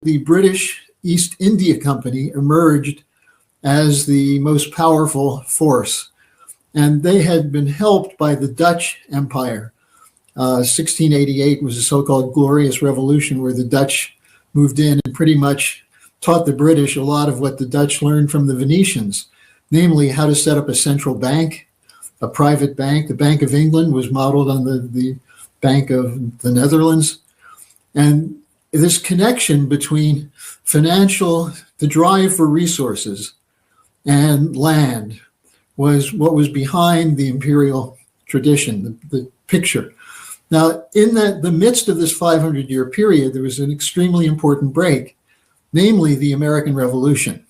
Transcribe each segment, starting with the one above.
the British East India Company emerged as the most powerful force. And they had been helped by the Dutch Empire. 1688 was a so-called Glorious Revolution where the Dutch moved in and pretty much taught the British a lot of what the Dutch learned from the Venetians, namely how to set up a central bank, a private bank. The Bank of England was modeled on the Bank of the Netherlands. And this connection between the drive for resources and land was what was behind the imperial tradition, the picture. Now, in the midst of this 500-year period, there was an extremely important break, namely the American Revolution.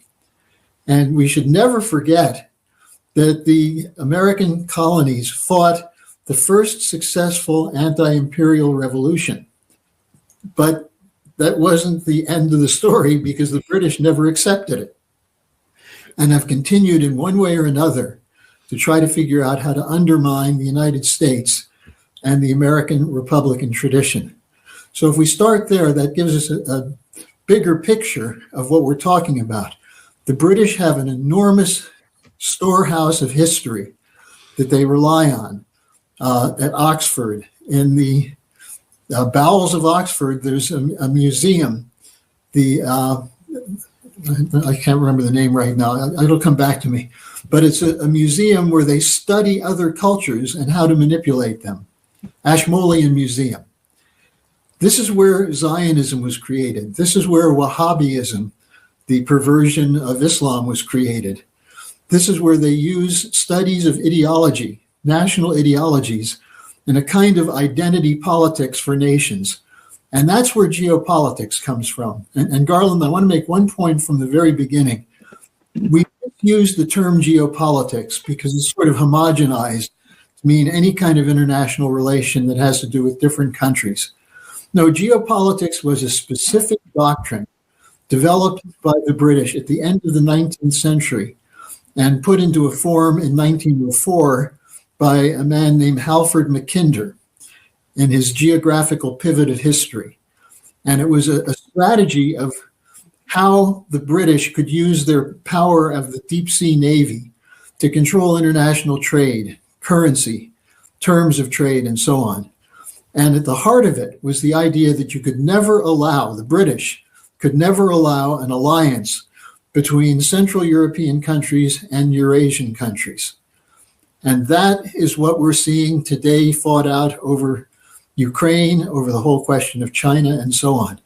And we should never forget that the American colonies fought the first successful anti-imperial revolution. But that wasn't the end of the story because the British never accepted it and have continued in one way or another to try to figure out how to undermine the United States and the American Republican tradition. So if we start there, that gives us a bigger picture of what we're talking about. The British have an enormous storehouse of history that they rely on at Oxford. In the bowels of Oxford, there's a museum. I can't remember the name right now. It'll come back to me. But it's a museum where they study other cultures and how to manipulate them. Ashmolean Museum. This is where Zionism was created. This is where Wahhabism, the perversion of Islam, was created. This is where they use studies of ideology, national ideologies, and a kind of identity politics for nations. And that's where geopolitics comes from. And Garland, I want to make one point from the very beginning. We use the term geopolitics because it's sort of homogenized to mean any kind of international relation that has to do with different countries. No, geopolitics was a specific doctrine developed by the British at the end of the 19th century and put into a form in 1904 by a man named Halford Mackinder in his Geographical Pivot of History. And it was a strategy of how the British could use their power of the deep sea navy to control international trade, currency, terms of trade, and so on. And at the heart of it was the idea that the British could never allow an alliance between Central European countries and Eurasian countries. And that is what we're seeing today fought out over Ukraine, over the whole question of China, and so on.